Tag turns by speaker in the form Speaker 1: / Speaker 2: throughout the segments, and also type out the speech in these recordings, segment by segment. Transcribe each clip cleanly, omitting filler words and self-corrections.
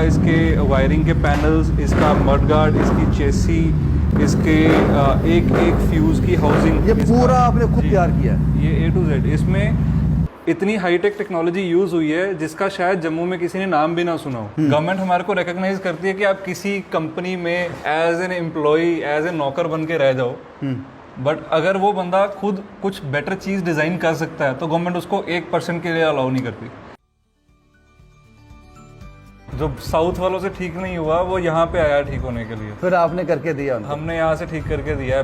Speaker 1: इसके वायरिंग के पैनल्स, इसका मड गार्ड, इसकी चेसी, इसके एक एक फ्यूज़ की हाउसिंग,
Speaker 2: ये पूरा आपने खुद तैयार किया है?
Speaker 1: ये A to Z। इसमें इतनी हाईटेक टेक्नोलॉजी यूज़ हुई है जिसका शायद जम्मू में किसी ने नाम भी ना सुना हो। गवर्नमेंट हमारे को रिकॉग्नाइज करती है कि आप किसी कंपनी में as an employee, as a नौकर बन के रह जाओ, बट अगर वो बंदा खुद कुछ बेटर चीज़ डिज़ाइन कर सकता है तो गवर्नमेंट उसको 1% के लिए अलाउ नहीं करती। जो साउथ वालों से ठीक नहीं हुआ वो यहाँ पे आया ठीक होने के लिए।
Speaker 2: फिर आपने करके दिया उनको?
Speaker 1: हमने यहाँ से ठीक करके दिया है।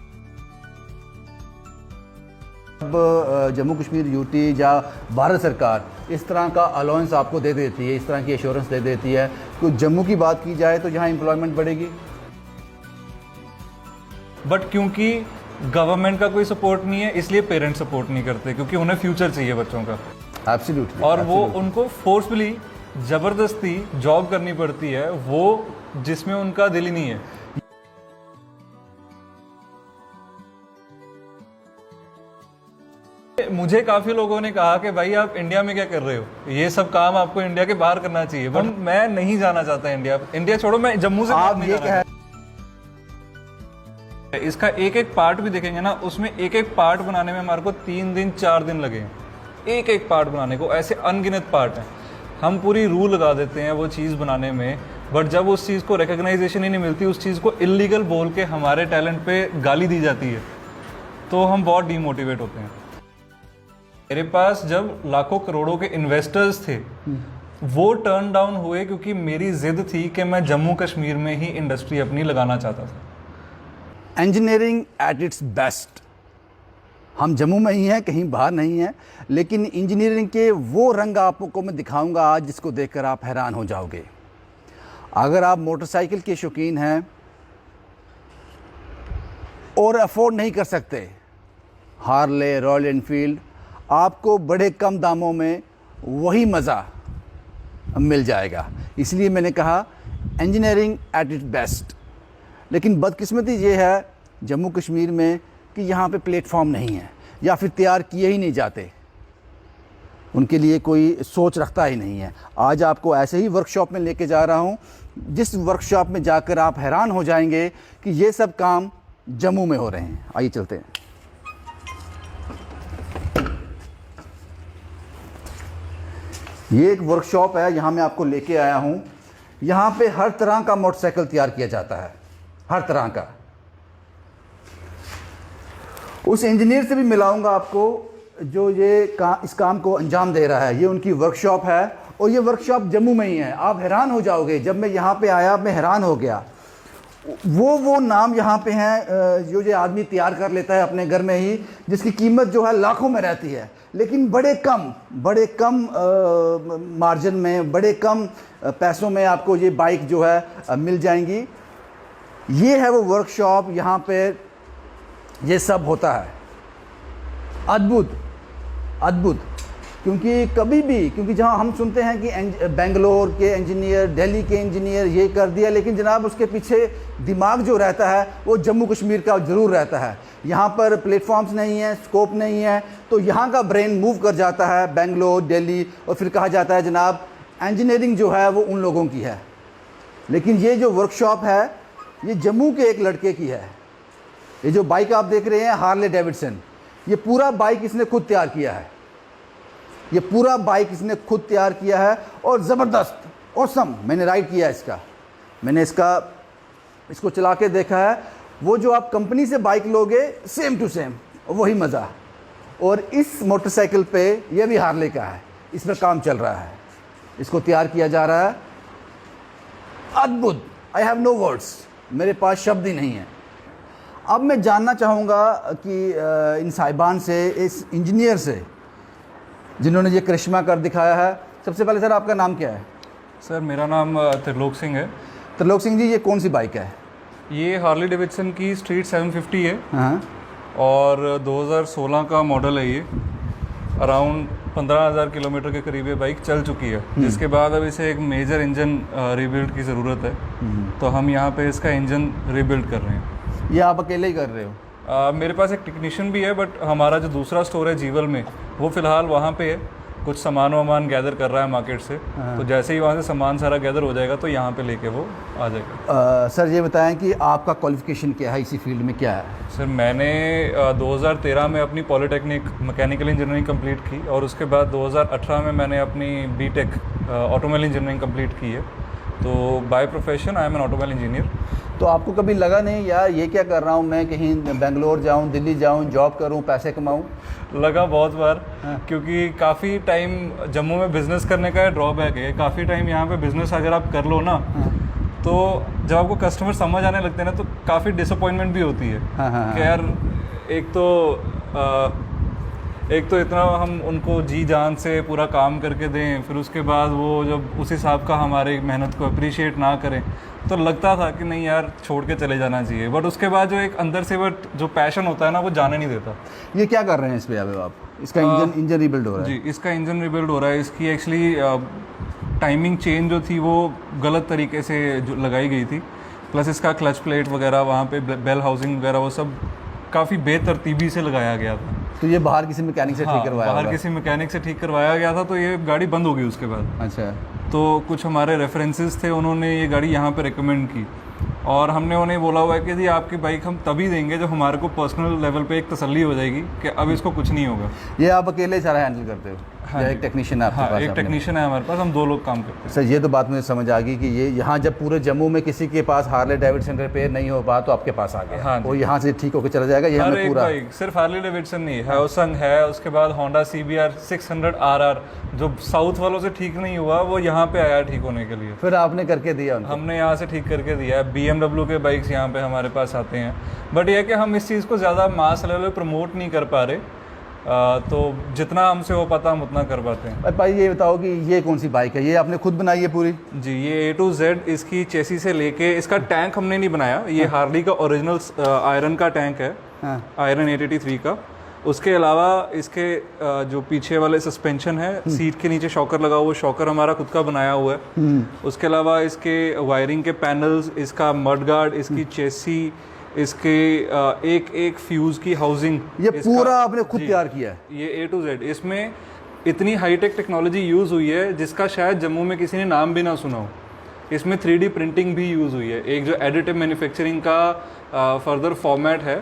Speaker 2: अब जम्मू कश्मीर यूटी या भारत सरकार इस तरह का अलाउंस आपको दे देती है, इस तरह की एश्योरेंस दे देती है, तो जम्मू की बात की जाए तो यहाँ एम्प्लॉयमेंट बढ़ेगी।
Speaker 1: बट क्योंकि गवर्नमेंट का कोई सपोर्ट नहीं है इसलिए पेरेंट्स सपोर्ट नहीं करते, क्योंकि उन्हें फ्यूचर चाहिए बच्चों का।
Speaker 2: एब्सोल्युटली।
Speaker 1: और वो उनको फोर्सफुली ज़बरदस्ती जॉब करनी पड़ती है वो जिसमें उनका दिल ही नहीं है। मुझे काफ़ी लोगों ने कहा कि भाई आप इंडिया में क्या कर रहे हो, ये सब काम आपको इंडिया के बाहर करना चाहिए, बट मैं नहीं जाना चाहता इंडिया। इंडिया छोड़ो, मैं जम्मू से
Speaker 2: आप ये कह
Speaker 1: इसका एक एक पार्ट भी देखेंगे ना, उसमें एक एक पार्ट बनाने में हमारे को 3 दिन 4 दिन लगे, एक एक पार्ट बनाने को। ऐसे अनगिनत पार्ट हैं। हम पूरी रूल लगा देते हैं वो चीज़ बनाने में, बट जब उस चीज़ को रिकग्नाइजेशन ही नहीं मिलती, उस चीज़ को इलीगल बोल के हमारे टैलेंट पे गाली दी जाती है, तो हम बहुत डीमोटिवेट होते हैं। मेरे पास जब लाखों करोड़ों के इन्वेस्टर्स थे वो टर्न डाउन हुए क्योंकि मेरी जिद थी कि मैं जम्मू कश्मीर में ही इंडस्ट्री अपनी लगाना चाहता था।
Speaker 2: Engineering at its best. हम जम्मू में ही हैं, कहीं बाहर नहीं हैं, लेकिन इंजीनियरिंग के वो रंग आपको मैं दिखाऊंगा आज जिसको देखकर आप हैरान हो जाओगे। अगर आप मोटरसाइकिल के शौकीन हैं और अफोर्ड नहीं कर सकते हार्ले, रॉयल एनफील्ड, आपको बड़े कम दामों में वही मज़ा मिल जाएगा। इसलिए मैंने कहा इंजीनियरिंग एट इट्स बेस्ट। लेकिन बदकिस्मती ये है जम्मू कश्मीर में कि यहाँ पे प्लेटफॉर्म नहीं है, या फिर तैयार किए ही नहीं जाते, उनके लिए कोई सोच रखता ही नहीं है। आज आपको ऐसे ही वर्कशॉप में लेके जा रहा हूँ जिस वर्कशॉप में जाकर आप हैरान हो जाएंगे कि ये सब काम जम्मू में हो रहे हैं। आइए चलते हैं। ये एक वर्कशॉप है, यहाँ मैं आपको लेके आया हूँ। यहाँ पे हर तरह का मोटरसाइकिल तैयार किया जाता है, हर तरह का। उस इंजीनियर से भी मिलाऊंगा आपको जो इस काम को अंजाम दे रहा है। ये उनकी वर्कशॉप है और ये वर्कशॉप जम्मू में ही है। आप हैरान हो जाओगे, जब मैं यहाँ पे आया मैं हैरान हो गया। वो नाम यहाँ पे हैं जो ये आदमी तैयार कर लेता है अपने घर में ही, जिसकी कीमत जो है लाखों में रहती है, लेकिन बड़े कम मार्जिन में, बड़े कम पैसों में आपको ये बाइक जो है मिल जाएंगी। ये है वो वर्कशॉप, यहाँ पे ये सब होता है। अद्भुत। क्योंकि जहाँ हम सुनते हैं कि बेंगलोर के इंजीनियर, दिल्ली के इंजीनियर ये कर दिया, लेकिन जनाब उसके पीछे दिमाग जो रहता है वो जम्मू कश्मीर का ज़रूर रहता है। यहाँ पर प्लेटफॉर्म्स नहीं है, स्कोप नहीं है, तो यहाँ का ब्रेन मूव कर जाता है बेंगलोर, दिल्ली, और फिर कहा जाता है जनाब इंजीनियरिंग जो है वो उन लोगों की है। लेकिन ये जो वर्कशॉप है ये जम्मू के एक लड़के की है। ये जो बाइक आप देख रहे हैं हार्ले डेविडसन, ये पूरा बाइक इसने खुद तैयार किया है। ये पूरा बाइक इसने खुद तैयार किया है और ज़बरदस्त, ऑसम। मैंने राइड किया इसका, मैंने इसको चला के देखा है। वो जो आप कंपनी से बाइक लोगे सेम टू सेम वही मज़ा। और इस मोटरसाइकिल पे ये भी हार्ले का है, इस पर काम चल रहा है, इसको तैयार किया जा रहा है। अद्भुत। आई हैव नो वर्ड्स, मेरे पास शब्द ही नहीं है। अब मैं जानना चाहूँगा कि इन साहिबान से, इस इंजीनियर से जिन्होंने ये करिश्मा कर दिखाया है। सबसे पहले सर आपका नाम क्या है?
Speaker 1: सर मेरा नाम त्रिलोक सिंह है।
Speaker 2: त्रिलोक सिंह जी, ये कौन सी बाइक है?
Speaker 1: ये हार्ले डेविडसन की स्ट्रीट 750 है।
Speaker 2: हाँ।
Speaker 1: और 2016 का मॉडल है। ये अराउंड 15,000 किलोमीटर के करीब ये बाइक चल चुकी है, जिसके बाद अब इसे एक मेजर इंजन रीबिल्ड की ज़रूरत है। तो हम यहाँ पे इसका इंजन रीबिल्ड कर रहे हैं।
Speaker 2: ये आप अकेले ही कर रहे हो?
Speaker 1: मेरे पास एक टेक्नीशियन भी है, बट हमारा जो दूसरा स्टोर है जीवल में वो फ़िलहाल वहाँ पे है। कुछ सामान वामान गैदर कर रहा है मार्केट से, तो जैसे ही वहाँ से सामान सारा गैदर हो जाएगा तो यहाँ पे लेके वो आ जाएगा।
Speaker 2: सर ये बताएं कि आपका क्वालिफिकेशन क्या है, इसी फील्ड में क्या है?
Speaker 1: सर मैंने 2013 में अपनी पॉलिटेक्निक मैकेनिकल इंजीनियरिंग कंप्लीट की और उसके बाद 2018 में मैंने अपनी बीटेक ऑटोमोबाइल इंजीनियरिंग कंप्लीट की है। तो by profession I am an automobile engineer.
Speaker 2: तो आपको कभी लगा नहीं यार ये क्या कर रहा हूँ मैं, कहीं बेंगलोर जाऊँ, दिल्ली जाऊँ, जॉब करूँ, पैसे कमाऊँ?
Speaker 1: लगा बहुत बार, क्योंकि काफ़ी टाइम जम्मू में बिज़नेस करने का ड्रॉबैक है, काफ़ी टाइम यहाँ पे बिज़नेस अगर आप कर लो ना तो जब आपको कस्टमर समझ आने लगते हैं ना तो काफ़ी डिसअपॉइंटमेंट भी होती है कि यार एक तो इतना हम उनको जी जान से पूरा काम करके दें, फिर उसके बाद वो जब उस हिसाब का हमारे मेहनत को अप्रिशिएट ना करें तो लगता था कि नहीं यार छोड़ के चले जाना चाहिए। बट उसके बाद जो एक अंदर से बट जो पैशन होता है ना वो जाने नहीं देता।
Speaker 2: ये क्या कर रहे हैं इस पे आप? इसका इंजन रिबिल्ड हो रहा है?
Speaker 1: जी, इसका इंजन रिबिल्ड हो रहा है। इसकी एक्चुअली टाइमिंग चेन जो थी वो गलत तरीके से जो लगाई गई थी, प्लस इसका क्लच प्लेट वगैरह वहाँ पे बेल हाउसिंग वगैरह वो सब काफ़ी बेतरतीबी से लगाया गया था।
Speaker 2: तो ये बाहर किसी मैकेनिक से ठीक करवाया?
Speaker 1: बाहर किसी मैकेनिक से ठीक करवाया गया था, तो ये गाड़ी बंद हो गई उसके बाद।
Speaker 2: अच्छा।
Speaker 1: तो कुछ हमारे रेफरेंसेस थे, उन्होंने ये गाड़ी यहाँ पे रिकमेंड की और हमने उन्हें बोला हुआ है कि जी आपकी बाइक हम तभी देंगे जब हमारे को पर्सनल लेवल पे एक तसल्ली हो जाएगी कि अब इसको कुछ नहीं होगा।
Speaker 2: ये आप अकेले सारा हैंडल करते हो?
Speaker 1: हाँ,
Speaker 2: या एक टेक्नीशियन है आपके पास?
Speaker 1: एक टेक्नीशियन है हमारे पास, हम 2 लोग काम करते हैं।
Speaker 2: सर ये तो बात मुझे समझ आ गई कि ये यहाँ जब पूरे जम्मू में किसी के पास हार्ले डेविडसन रिपेयर नहीं हो पा तो आपके पास आ गया।
Speaker 1: हाँ,
Speaker 2: वो यहाँ से ठीक होकर चला जाएगा। ये हमें पूरा
Speaker 1: बाइक सिर्फ हार्ले डेविडसन नहीं है, ओसंग है, उसके बाद होंडा CBR 600 RR जो साउथ वालों से ठीक नहीं हुआ वो यहाँ पे आया ठीक होने के लिए।
Speaker 2: फिर आपने करके दिया उनको?
Speaker 1: हमने यहाँ से ठीक करके दिया है। BMW के बाइक्स यहाँ पे हमारे पास आते हैं, बट यह कि हम इस चीज़ को ज़्यादा मास लेवल पे प्रमोट नहीं कर पा रहे, तो जितना हमसे हो पाता हम उतना कर पाते हैं।
Speaker 2: भाई ये बताओ कि ये कौन सी बाइक है? ये आपने खुद बनाई है पूरी?
Speaker 1: जी, ये A to Z इसकी चेसी से लेके, इसका टैंक हमने नहीं बनाया, ये हार्ली का ओरिजिनल आयरन का टैंक है, आयरन 883 का। उसके अलावा इसके जो पीछे वाले सस्पेंशन है, सीट के नीचे शॉकर लगा हुआ, शॉकर हमारा खुद का बनाया हुआ है। उसके अलावा इसके वायरिंग के पैनल्स, इसका मड गार्ड, इसकी चेसी, इसके एक फ्यूज़ की हाउसिंग,
Speaker 2: ये पूरा आपने खुद तैयार किया है?
Speaker 1: ये A to Z। इसमें इतनी हाईटेक टेक्नोलॉजी यूज़ हुई है जिसका शायद जम्मू में किसी ने नाम भी ना सुना हो। इसमें 3D प्रिंटिंग भी यूज़ हुई है। एक जो एडिटिव मैन्युफैक्चरिंग का फर्दर फॉर्मेट है,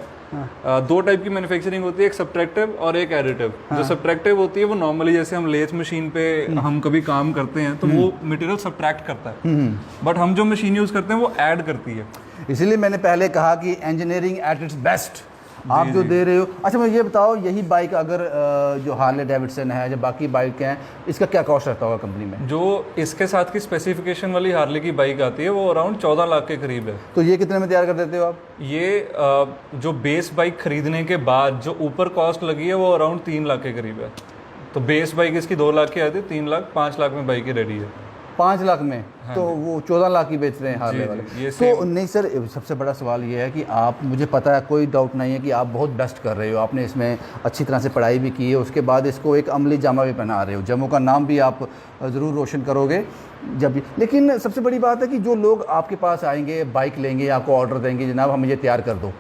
Speaker 1: 2 टाइप की मैन्युफैक्चरिंग होती है, एक सब्ट्रैक्टिव और एक एडिटिव। जो सब्ट्रैक्टिव होती है वो नॉर्मली जैसे हम लेथ मशीन पे हम कभी काम करते हैं तो वो मटेरियल सब्ट्रैक्ट करता है, बट हम जो मशीन यूज़ करते हैं वो ऐड करती है।
Speaker 2: इसीलिए मैंने पहले कहा कि इंजीनियरिंग एट इट्स बेस्ट आप जो दे रहे हो। अच्छा मुझे ये बताओ, यही बाइक अगर जो हार्ले डेविडसन है, जो बाकी बाइक हैं, इसका क्या कॉस्ट रहता होगा कंपनी में?
Speaker 1: जो इसके साथ की स्पेसिफिकेशन वाली हार्ले की बाइक आती है वो अराउंड 14 लाख के करीब है।
Speaker 2: तो ये कितने में तैयार कर देते हो आप?
Speaker 1: ये जो बेस बाइक खरीदने के बाद जो ऊपर कॉस्ट लगी है वो अराउंड 3 लाख के करीब है। तो बेस बाइक इसकी 2 लाख की आती है, 3 लाख 5 लाख में बाइक ही रेडी है।
Speaker 2: 5 लाख में? हाँ, तो वो 14 लाख की बेच रहे हैं हार्ले वाले। तो नहीं सर, सबसे बड़ा सवाल ये है कि आप, मुझे पता है, कोई डाउट नहीं है कि आप बहुत बेस्ट कर रहे हो, आपने इसमें अच्छी तरह से पढ़ाई भी की है, उसके बाद इसको एक अमली जामा भी पहना रहे हो, जम्मू का नाम भी आप ज़रूर रोशन करोगे जब भी। लेकिन सबसे बड़ी बात है कि जो लोग आपके पास आएंगे, बाइक लेंगे, आपको ऑर्डर देंगे, जनाब हमें ये तैयार कर दो,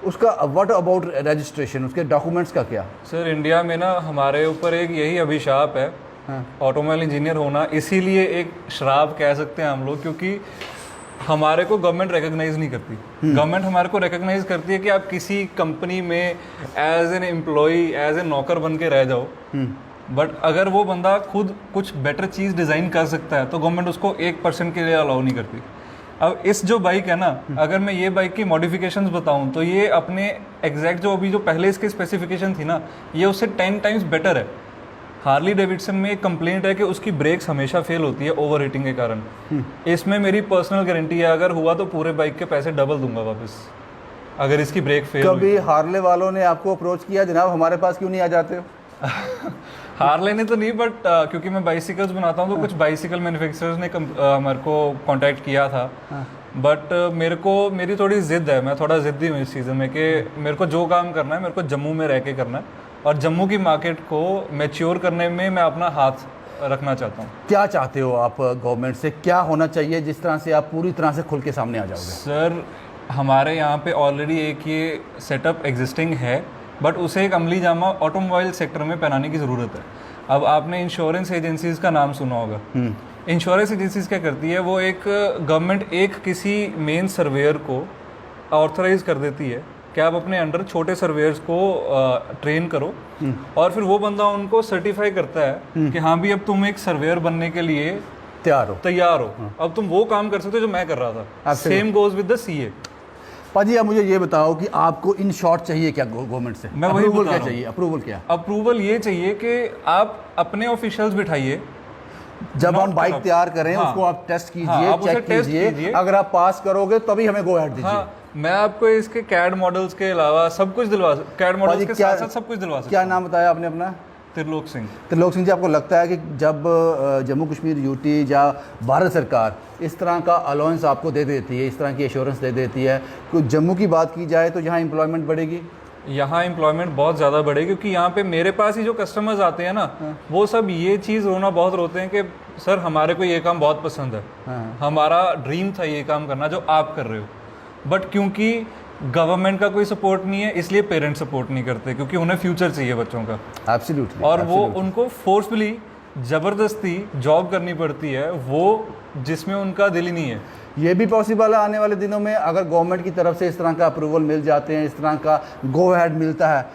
Speaker 2: उसका व्हाट अबाउट रजिस्ट्रेशन, उसके डॉक्यूमेंट्स का क्या?
Speaker 1: सर इंडिया में ना हमारे ऊपर एक यही अभिशाप है, ऑटोमोबाइल इंजीनियर होना, इसीलिए एक श्राप कह सकते हैं हम लोग, क्योंकि हमारे को गवर्नमेंट रिकॉग्नाइज नहीं करती। गवर्नमेंट हमारे को रिकॉग्नाइज करती है कि आप किसी कंपनी में as an employee, as a नौकर बन के रह जाओ, बट अगर वो बंदा खुद कुछ बेटर चीज़ डिज़ाइन कर सकता है तो गवर्नमेंट उसको 1% के लिए अलाउ नहीं करती। अब इस जो बाइक है ना, अगर मैं ये बाइक की मॉडिफिकेशंस बताऊं तो ये अपने एग्जैक्ट जो अभी जो पहले इसकी स्पेसिफिकेशन थी ना, ये उससे 10 टाइम्स बेटर है। हार्ली डेविडसन में एक कंप्लेंट है कि उसकी ब्रेक्स हमेशा फेल होती है ओवर हीटिंग के कारण। इसमें मेरी पर्सनल गारंटी है, अगर हुआ तो पूरे बाइक के पैसे डबल दूंगा वापस, अगर इसकी ब्रेक फेल हुई।
Speaker 2: कभी हार्ले वालों ने आपको अप्रोच किया, जनाब हमारे पास क्यों नहीं आ जाते हो?
Speaker 1: हार्ले ने तो नहीं, बट क्योंकि मैं बाइसिकल्स बनाता हूँ तो कुछ बाइसिकल मैन्युफैक्चरर्स ने हमारे को कांटेक्ट किया था। बट मेरी थोड़ी ज़िद है, मैं थोड़ा ज़िद्दी हूँ इस चीज़ में कि मेरे को जो काम करना है मेरे को जम्मू में रह के करना है, और जम्मू की मार्केट को मैच्योर करने में मैं अपना हाथ रखना चाहता हूँ।
Speaker 2: क्या चाहते हो आप गवर्नमेंट से, क्या होना चाहिए जिस तरह से आप पूरी तरह से खुल के सामने आ जाओगे?
Speaker 1: सर हमारे यहाँ पे ऑलरेडी एक ये सेटअप एग्जिस्टिंग है बट उसे एक अमली जामा ऑटोमोबाइल सेक्टर में पहनाने की ज़रूरत है। अब आपने इंश्योरेंस एजेंसीज़ का नाम सुना होगा। इंश्योरेंस एजेंसीज क्या करती है, वो एक गवर्नमेंट एक किसी मेन सर्वेयर को ऑथराइज कर देती है कि आप अपने अंडर छोटे सर्वेयर्स को ट्रेन करो, और फिर वो बंदा उनको सर्टिफाई करता है कि हाँ भी अब तुम एक सर्वेयर बनने के लिए तैयार हो। अब तुम वो काम कर सकते हो जो मैं कर रहा था। Same goes with the CA.
Speaker 2: पाजी आप मुझे ये बताओ कि आपको इन शॉर्ट चाहिए क्या गवर्नमेंट से?
Speaker 1: मैं वही
Speaker 2: अप्रूवल क्या चाहिए? अप्रूवल क्या?
Speaker 1: अप्रूवल ये चाहिए कि आप अपने ऑफिशियल्स बिठाइए,
Speaker 2: जब हम बाइक तैयार करें उसको आप टेस्ट कीजिए, चेक कीजिए, अगर आप पास करोगे तभी हमें गो अहेड दीजिए।
Speaker 1: मैं आपको इसके कैड मॉडल्स के अलावा सब कुछ दिलवा, कैड मॉडल्स के साथ साथ सब कुछ दिलवा सकता हूं।
Speaker 2: क्या नाम बताया आपने अपना?
Speaker 1: त्रिलोक सिंह।
Speaker 2: त्रिलोक सिंह जी, आपको लगता है कि जब जम्मू कश्मीर यूटी या भारत सरकार इस तरह का अलाउंस आपको दे देती है, इस तरह की एश्योरेंस दे देती है, तो जम्मू की बात की जाए तो यहाँ एम्प्लॉयमेंट बढ़ेगी?
Speaker 1: यहाँ एम्प्लॉयमेंट बहुत ज़्यादा बढ़ेगी, क्योंकि यहाँ पे मेरे पास ही जो कस्टमर्स आते हैं ना, वो सब ये चीज़ बहुत रोते हैं कि सर हमारे को ये काम बहुत पसंद है, हमारा ड्रीम था ये काम करना जो आप कर रहे हो, बट क्योंकि गवर्नमेंट का कोई सपोर्ट नहीं है इसलिए पेरेंट्स सपोर्ट नहीं करते, क्योंकि उन्हें फ्यूचर चाहिए बच्चों का।
Speaker 2: एब्सोल्युटली।
Speaker 1: और वो उनको फोर्सफुली ज़बरदस्ती जॉब करनी पड़ती है वो जिसमें उनका दिल ही नहीं है।
Speaker 2: ये भी पॉसिबल है आने वाले दिनों में, अगर गवर्नमेंट की तरफ से इस तरह का अप्रूवल मिल जाते हैं, इस तरह का गो अहेड मिलता है,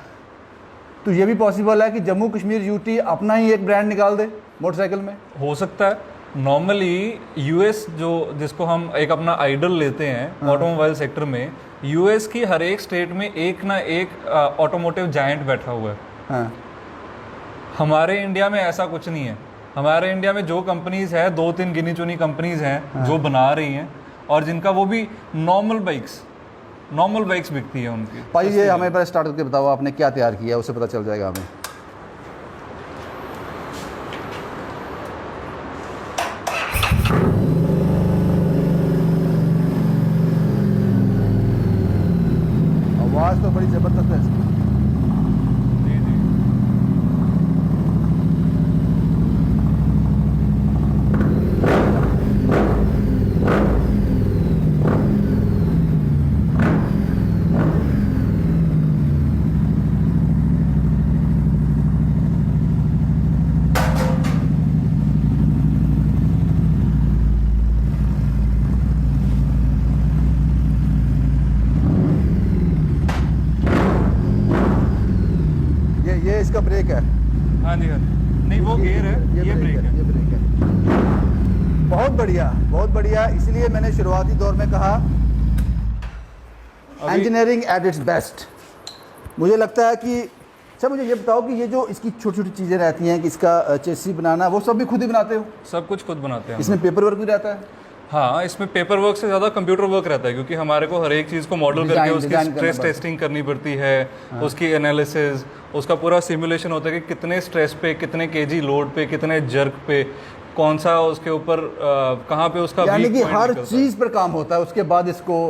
Speaker 2: तो ये भी पॉसिबल है कि जम्मू कश्मीर यूटी अपना ही एक ब्रांड निकाल दे मोटरसाइकिल में।
Speaker 1: हो सकता है। नॉर्मली यूएस जिसको हम एक अपना आइडल लेते हैं ऑटोमोबाइल सेक्टर में, यूएस की हर एक स्टेट में एक ना एक ऑटोमोटिव जायंट बैठा हुआ है। हमारे इंडिया में ऐसा कुछ नहीं है। हमारे इंडिया में जो कंपनीज है 2-3 गिनी चुनी कंपनीज हैं जो बना रही हैं, और जिनका वो भी नॉर्मल बाइक्स बिकती है उनकी।
Speaker 2: भाई ये हमें पहले स्टार्ट करके बताओ आपने क्या तैयार किया, उससे पता चल जाएगा हमें। आवाज़ तो बड़ी ज़बरदस्त है इसकी। ये इसका ब्रेक है।
Speaker 1: हाँ जी, हाँ जी। नहीं वो गियर है, ये ब्रेक है।
Speaker 2: ये ब्रेक है। बहुत बढ़िया, बहुत बढ़िया। इसलिए मैंने शुरुआती दौर में कहा इंजीनियरिंग एट इट्स बेस्ट। मुझे लगता है कि अच्छा मुझे ये बताओ कि ये जो इसकी छोटी छोटी चीज़ें रहती हैं कि इसका चेसी बनाना, वो सब भी खुद ही बनाते हो?
Speaker 1: सब कुछ खुद बनाते हैं।
Speaker 2: इसमें पेपर वर्क भी रहता है?
Speaker 1: हाँ, इसमें पेपर वर्क से ज़्यादा कंप्यूटर वर्क रहता है, क्योंकि हमारे को हर एक चीज़ को मॉडल करके उसकी स्ट्रेस टेस्टिंग करनी पड़ती है। उसकी एनालिसिस, उसका पूरा सिमुलेशन होता है कि कितने स्ट्रेस पे, कितने केजी लोड पे, कितने जर्क पे, कौन सा उसके ऊपर कहाँ पे उसका,
Speaker 2: यानी कि हर चीज़ पर काम होता है, उसके बाद इसको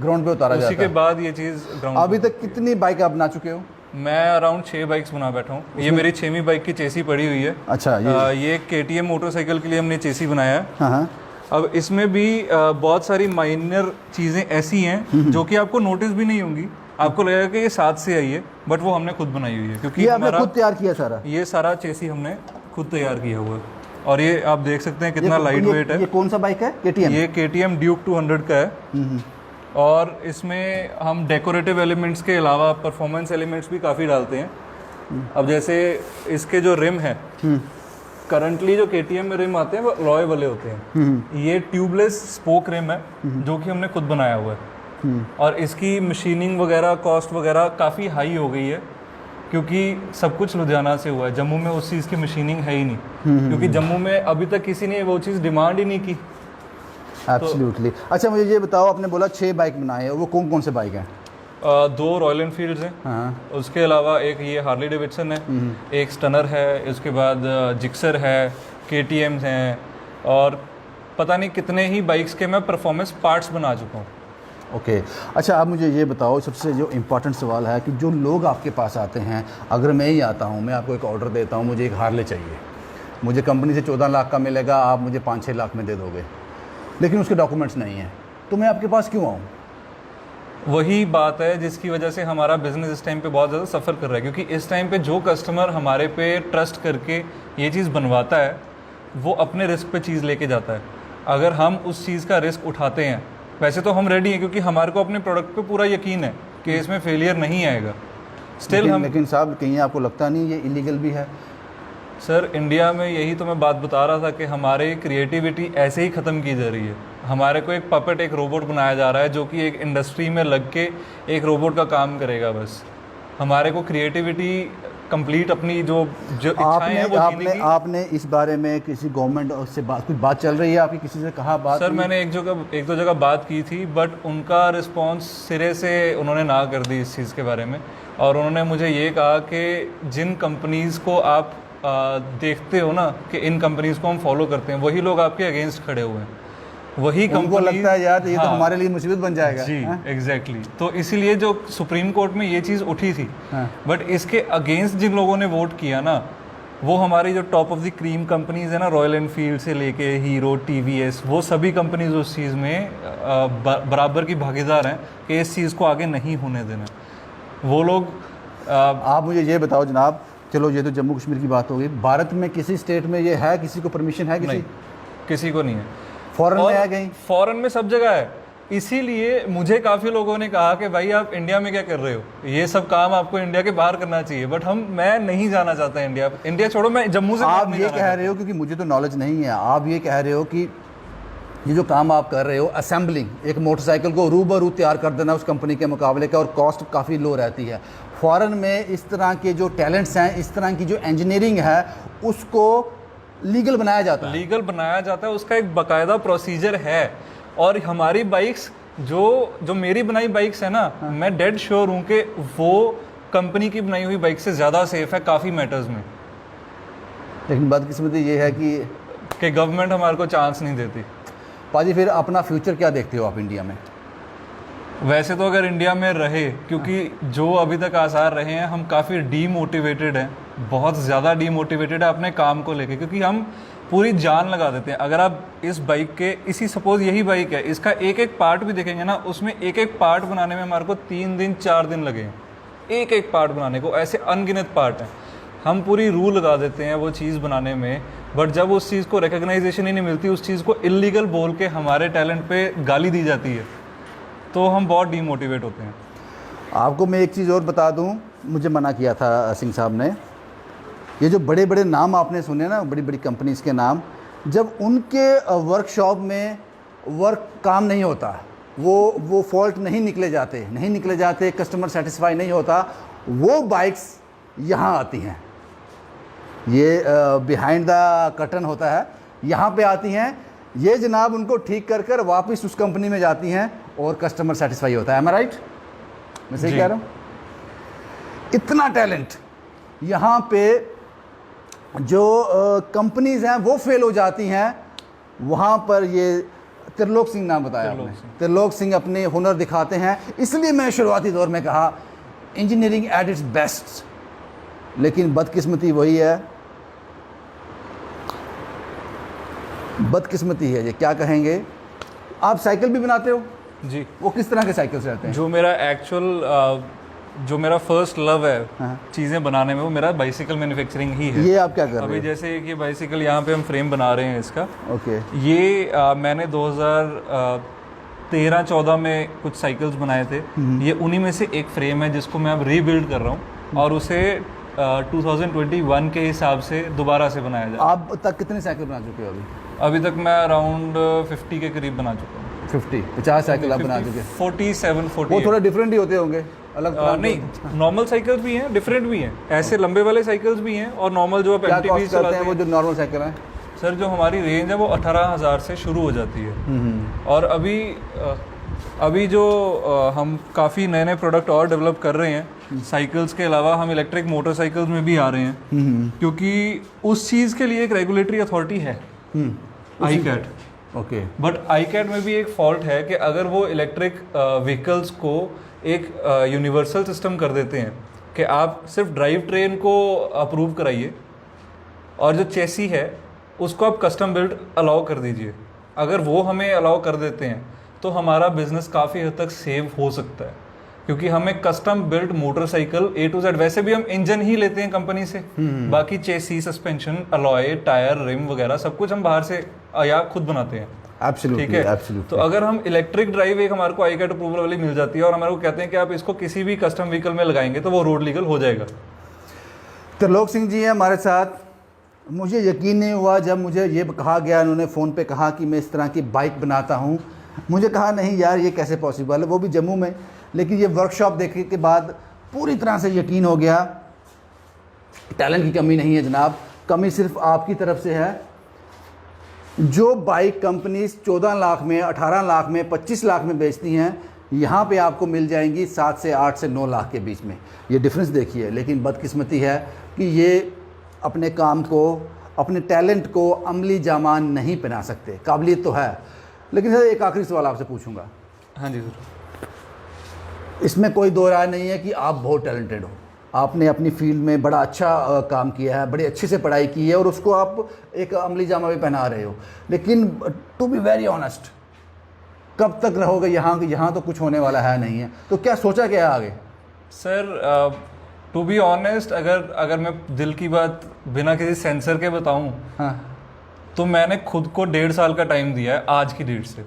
Speaker 2: ग्राउंड पे उतारा जाता है।
Speaker 1: उसी के बाद ये चीज़ ग्राउंड।
Speaker 2: अभी तक कितनी बाइक आप बना चुके हो?
Speaker 1: मैं अराउंड 6 बाइक्स बना बैठा हूँ। ये मेरी 6वीं बाइक की चेसी पड़ी हुई है।
Speaker 2: अच्छा।
Speaker 1: ये KTM मोटरसाइकिल के लिए हमने चेसी बनाया है।
Speaker 2: हाँ।
Speaker 1: अब इसमें भी बहुत सारी माइनर चीज़ें ऐसी हैं जो कि आपको नोटिस भी नहीं होंगी, आपको लगेगा कि ये साथ से आई है, बट वो हमने खुद बनाई हुई है, क्योंकि
Speaker 2: ये आपने खुद तैयार किया सारा? ये
Speaker 1: सारा चेसी हमने खुद तैयार किया हुआ है। और ये आप देख सकते हैं कितना लाइट वेट है।
Speaker 2: ये कौन सा बाइक है? KTM?
Speaker 1: ये KTM ड्यूक 200 का है। और इसमें हम डेकोरेटिव एलिमेंट्स के अलावा परफॉर्मेंस एलिमेंट्स भी काफ़ी डालते हैं। अब जैसे इसके जो रिम है, करंटली जो KTM में रिम आते हैं वो लॉय वाले होते हैं। ये ट्यूबलेस स्पोक रिम है जो कि हमने खुद बनाया हुआ है। और इसकी मशीनिंग वगैरह, कॉस्ट वगैरह काफ़ी हाई हो गई है, क्योंकि सब कुछ लुधियाना से हुआ है। जम्मू में उस चीज़ की मशीनिंग है ही नहीं, क्योंकि जम्मू में अभी तक किसी ने वो चीज़ डिमांड ही नहीं की।
Speaker 2: एब्सोल्युटली। अच्छा मुझे ये बताओ, आपने बोला 6 बाइक बनाए हैं, वो कौन कौन से बाइक हैं?
Speaker 1: 2 रॉयल एनफील्ड्स हैं। हाँ। उसके अलावा एक ये हार्ली डेविडसन है, एक स्टनर है, उसके बाद जिक्सर है, KTMs हैं, और पता नहीं कितने ही बाइक्स के मैं परफॉर्मेंस पार्ट्स बना चुका हूँ।
Speaker 2: ओके। अच्छा आप मुझे ये बताओ, सबसे जो इम्पोर्टेंट सवाल है कि जो लोग आपके पास आते हैं, अगर मैं ही आता हूँ, मैं आपको एक ऑर्डर देता हूँ, मुझे एक हार्ले चाहिए, मुझे कंपनी से 14 लाख का मिलेगा, आप मुझे 5-6 लाख में दे दोगे, लेकिन उसके डॉक्यूमेंट्स नहीं हैं, तो मैं आपके पास क्यों आऊँ?
Speaker 1: वही बात है जिसकी वजह से हमारा बिजनेस इस टाइम पे बहुत ज़्यादा सफ़र कर रहा है, क्योंकि इस टाइम पे जो कस्टमर हमारे पे ट्रस्ट करके ये चीज़ बनवाता है वो अपने रिस्क पे चीज़ लेके जाता है। अगर हम उस चीज़ का रिस्क उठाते हैं, वैसे तो हम रेडी हैं क्योंकि हमारे को अपने प्रोडक्ट पे पूरा यकीन है कि इसमें फेलियर नहीं आएगा, स्टिल हम।
Speaker 2: लेकिन साहब कहीं आपको लगता नहीं ये इलीगल भी है?
Speaker 1: सर इंडिया में यही तो मैं बात बता रहा था कि हमारी क्रिएटिविटी ऐसे ही ख़त्म की जा रही है। हमारे को एक पपेट, एक रोबोट बनाया जा रहा है जो कि एक इंडस्ट्री में लग के एक रोबोट का काम करेगा बस। हमारे को क्रिएटिविटी कंप्लीट अपनी जो इच्छाएं हैं वो जीने की।
Speaker 2: आपने इस बारे में किसी गवर्नमेंट से कुछ बात चल रही है आपकी, किसी से कहा बात?
Speaker 1: सर मैंने एक दो जगह बात की थी, बट उनका रिस्पॉन्स सिरे से उन्होंने ना कर दी इस चीज़ के बारे में। और उन्होंने मुझे ये कहा कि जिन कंपनीज़ को आप देखते हो ना कि इन कंपनीज़ को हम फॉलो करते हैं, वही लोग आपके अगेंस्ट खड़े हुए हैं, वही कंपनी।
Speaker 2: लगता है यार ये तो हमारे लिए मुसीबत बन जाएगा।
Speaker 1: जी एग्जैक्टली। तो इसीलिए जो सुप्रीम कोर्ट में ये चीज़ उठी थी, बट इसके अगेंस्ट जिन लोगों ने वोट किया ना, वो हमारी जो top of the cream companies है ना, रॉयल एनफील्ड से लेके हीरो, टीवीएस, वो सभी कंपनीज उस चीज़ में बराबर की भागीदार हैं कि इस चीज़ को आगे नहीं होने देना। वो लोग
Speaker 2: आप मुझे ये बताओ जनाब, चलो ये तो जम्मू कश्मीर की बात हो गई, भारत में किसी स्टेट में ये है, किसी को परमिशन है?
Speaker 1: किसी को नहीं है।
Speaker 2: फॉरेन में है कहीं?
Speaker 1: फॉरेन में सब जगह है। इसीलिए मुझे काफ़ी लोगों ने कहा कि भाई आप इंडिया में क्या कर रहे हो, ये सब काम आपको इंडिया के बाहर करना चाहिए, बट मैं नहीं जाना चाहता इंडिया छोड़ो, मैं जम्मू से।
Speaker 2: आप ये कह रहे हो, क्योंकि मुझे तो नॉलेज नहीं है, आप ये कह रहे हो कि ये जो काम आप कर रहे हो, असेंबलिंग एक मोटरसाइकिल को रूबरू तैयार कर देना उस कंपनी के मुकाबले का, और कॉस्ट काफ़ी लो रहती है। फॉरेन में इस तरह के जो टैलेंट्स हैं, इस तरह की जो इंजीनियरिंग है, उसको लीगल बनाया जाता है।
Speaker 1: लीगल बनाया जाता है, उसका एक बाकायदा प्रोसीजर है। और हमारी बाइक्स जो मेरी बनाई बाइक्स है ना, मैं डेड श्योर हूँ कि वो कंपनी की बनाई हुई बाइक से ज़्यादा सेफ है काफ़ी मैटर्स में।
Speaker 2: लेकिन बदकिस्मती ये है कि
Speaker 1: गवर्नमेंट हमारे को चांस नहीं देती।
Speaker 2: पाजी फिर अपना फ्यूचर क्या देखते हो आप इंडिया में?
Speaker 1: वैसे तो अगर इंडिया में रहे, क्योंकि जो अभी तक आसार रहे हैं, हम काफ़ी डीमोटिवेटेड हैं, बहुत ज़्यादा डीमोटिवेटेड है अपने काम को लेके, क्योंकि हम पूरी जान लगा देते हैं। अगर आप इस बाइक के सपोज यही बाइक है, इसका एक एक पार्ट भी देखेंगे ना, उसमें एक एक पार्ट बनाने में हमारे को 3 दिन 4 दिन लगे हैं, एक एक पार्ट बनाने को। ऐसे अनगिनत पार्ट हैं, हम पूरी रूल लगा देते हैं वो चीज़ बनाने में, बट जब उस चीज़ को रिकग्नाइजेशन ही नहीं मिलती, उस चीज़ को इलीगल बोल के हमारे टैलेंट पे गाली दी जाती है, तो हम बहुत डीमोटिवेट होते हैं।
Speaker 2: आपको मैं एक चीज़ और बता दूं, मुझे मना किया था सिंह साहब ने, ये जो बड़े बड़े नाम आपने सुने ना, बड़ी बड़ी कंपनीज़ के नाम, जब उनके वर्कशॉप में वर्क काम नहीं होता, वो फॉल्ट नहीं निकले जाते, कस्टमर सेटिस्फाई नहीं होता, वो बाइक्स यहाँ आती हैं। ये बिहाइंड द कर्टन होता है, यहाँ पे आती हैं, ये जनाब उनको ठीक कर कर वापस उस कंपनी में जाती हैं और कस्टमर सेटिस्फाई होता है। एम आई राइट? मैं सही कह रहा हूँ? इतना टैलेंट यहाँ पे जो कंपनीज हैं वो फेल हो जाती हैं, वहाँ पर ये त्रिलोक सिंह नाम बताया आपने, त्रिलोक सिंह अपने हुनर दिखाते हैं। इसलिए मैं शुरुआती दौर में कहा इंजीनियरिंग एट इट्स बेस्ट, लेकिन बदकिस्मती वही है, बदकिस्मती है ये, क्या कहेंगे। आप साइकिल भी बनाते हो
Speaker 1: जी?
Speaker 2: वो किस तरह के साइकिल्स रहते हैं?
Speaker 1: जो मेरा एक्चुअल जो मेरा फर्स्ट लव है चीज़ें बनाने में, वो मेरा बाइसिकल मैन्युफैक्चरिंग ही है।
Speaker 2: ये आप क्या कर रहे हो
Speaker 1: अभी? जैसे कि बाइसिकल यहाँ पे हम फ्रेम बना रहे हैं इसका।
Speaker 2: ओके।
Speaker 1: ये मैंने 2013-14 में कुछ साइकिल्स बनाए थे, ये उन्हीं में से एक फ्रेम है जिसको मैं अब रीबिल्ड कर रहा हूँ और उसे 2021 के हिसाब से दोबारा से बनाया जाए।
Speaker 2: आप तक कितने साइकिल बना चुके हो अभी?
Speaker 1: अभी तक मैं अराउंड 50 के करीब बना चुका हूँ।
Speaker 2: 50 साइकिल आप बना चुके?
Speaker 1: 47-48।
Speaker 2: वो थोड़ा डिफरेंट ही होते होंगे, अलग
Speaker 1: नहीं, नॉर्मल साइकिल्स भी हैं, डिफरेंट भी हैं, ऐसे लंबे वाले साइकिल्स भी हैं और नॉर्मल जो आप एमटीबी चलाते हैं।
Speaker 2: वो जो नॉर्मल साइकिल है
Speaker 1: सर, जो हमारी रेंज है वो 18,000 से शुरू हो जाती है। और अभी जो हम काफ़ी नए नए प्रोडक्ट और डेवलप कर रहे हैं साइकिल्स के अलावा, हम इलेक्ट्रिक मोटरसाइकिल्स में भी आ रहे हैं, क्योंकि उस चीज़ के लिए एक रेगुलेटरी अथॉरिटी है, आईकैट।
Speaker 2: ओके।
Speaker 1: बट आईकैट में भी एक फॉल्ट है कि अगर वो इलेक्ट्रिक व्हीकल्स को एक यूनिवर्सल सिस्टम कर देते हैं कि आप सिर्फ ड्राइव ट्रेन को अप्रूव कराइए और जो चेसी है उसको आप कस्टम बिल्ड अलाउ कर दीजिए, अगर वो हमें अलाउ कर देते हैं तो हमारा बिजनेस काफ़ी हद तक सेव हो सकता है, क्योंकि हमें custom built motorcycle A to Z, वैसे भी हम इंजन ही लेते हैं कंपनी से, बाकी चेसी, सस्पेंशन, अलॉय, टायर, रिम वगैरह सब कुछ हम बाहर से या खुद बनाते हैं।
Speaker 2: एब्सोल्युटली,
Speaker 1: ठीक है।
Speaker 2: एब्सोल्युटली।
Speaker 1: तो अगर हम इलेक्ट्रिक ड्राइव एक हमारे को ICAT अप्रूवल वाली मिल जाती है और हमारे को कहते हैं कि आप इसको किसी भी कस्टम व्हीकल में लगाएंगे तो वो रोड लीगल हो जाएगा।
Speaker 2: त्रिलोक सिंह जी हैं हमारे साथ। मुझे यकीन नहीं हुआ जब मुझे ये कहा गया, उन्होंने फ़ोन पे कहा कि मैं इस तरह की बाइक बनाता हूँ। मुझे कहा नहीं यार ये कैसे पॉसिबल है, वो भी जम्मू में। लेकिन ये वर्कशॉप देखने के बाद पूरी तरह से यकीन हो गया। टैलेंट की कमी नहीं है जनाब, कमी सिर्फ आपकी तरफ से है। जो बाइक कंपनीज 14 लाख में, 18 लाख में, 25 लाख में बेचती हैं, यहाँ पे आपको मिल जाएंगी 7 से 8 से 9 लाख के बीच में। ये डिफरेंस देखिए। लेकिन बदकिस्मती है कि ये अपने काम को, अपने टैलेंट को अमली जामान नहीं पहना सकते। काबिलियत तो है। लेकिन सर एक आखिरी सवाल आपसे पूछूंगा।
Speaker 1: हाँ जी सर।
Speaker 2: इसमें कोई दो राय नहीं है कि आप बहुत टैलेंटेड हो, आपने अपनी फील्ड में बड़ा अच्छा काम किया है, बड़े अच्छे से पढ़ाई की है और उसको आप एक अमली जामा भी पहना रहे हो। लेकिन टू बी वेरी ऑनेस्ट, कब तक रहोगे यहाँ तो कुछ होने वाला है नहीं है। तो क्या सोचा क्या है आगे?
Speaker 1: सर टू बी ऑनेस्ट, अगर मैं दिल की बात बिना किसी सेंसर के बताऊं,
Speaker 2: हाँ,
Speaker 1: तो मैंने खुद को 1.5 साल का टाइम दिया है आज की डेट से,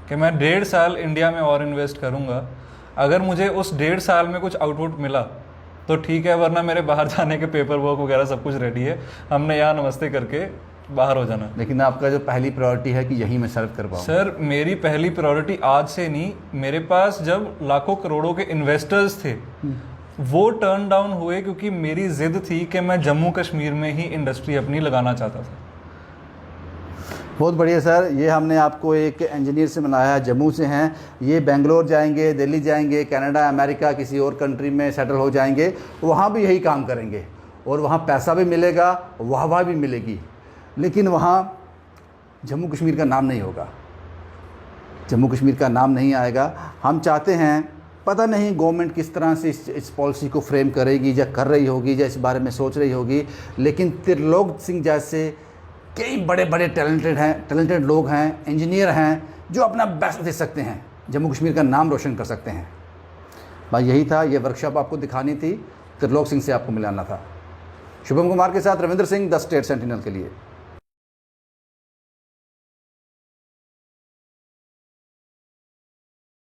Speaker 1: कि मैं 1.5 साल इंडिया में और इन्वेस्ट करूंगा। अगर मुझे उस 1.5 साल में कुछ आउटपुट मिला तो ठीक है, वरना मेरे बाहर जाने के पेपर वर्क वगैरह सब कुछ रेडी है, हमने यहाँ नमस्ते करके बाहर हो जाना।
Speaker 2: लेकिन आपका जो पहली प्रायोरिटी है कि यही मैं सर्व कर पाऊँ?
Speaker 1: सर मेरी पहली प्रायोरिटी आज से नहीं, मेरे पास जब लाखों करोड़ों के इन्वेस्टर्स थे वो टर्न डाउन हुए, क्योंकि मेरी जिद थी कि मैं जम्मू कश्मीर में ही इंडस्ट्री अपनी लगाना चाहता था।
Speaker 2: बहुत बढ़िया सर। ये हमने आपको एक इंजीनियर से मिलाया है, जम्मू से हैं। ये बेंगलोर जाएंगे, दिल्ली जाएंगे, कनाडा, अमेरिका, किसी और कंट्री में सेटल हो जाएंगे, वहाँ भी यही काम करेंगे और वहाँ पैसा भी मिलेगा, वाह भी मिलेगी। लेकिन वहाँ जम्मू कश्मीर का नाम नहीं होगा, जम्मू कश्मीर का नाम नहीं आएगा। हम चाहते हैं, पता नहीं गवर्नमेंट किस तरह से इस पॉलिसी को फ्रेम करेगी या कर रही होगी या इस बारे में सोच रही होगी, लेकिन त्रिलोक सिंह जैसे कई बड़े बड़े टैलेंटेड लोग हैं, इंजीनियर हैं, जो अपना बेस्ट दे सकते हैं, जम्मू कश्मीर का नाम रोशन कर सकते हैं। भाई यही था, ये वर्कशॉप आपको दिखानी थी, त्रिलोक सिंह से आपको मिलाना था। शुभम कुमार के साथ Ravindra Singh, the state sentinel के लिए।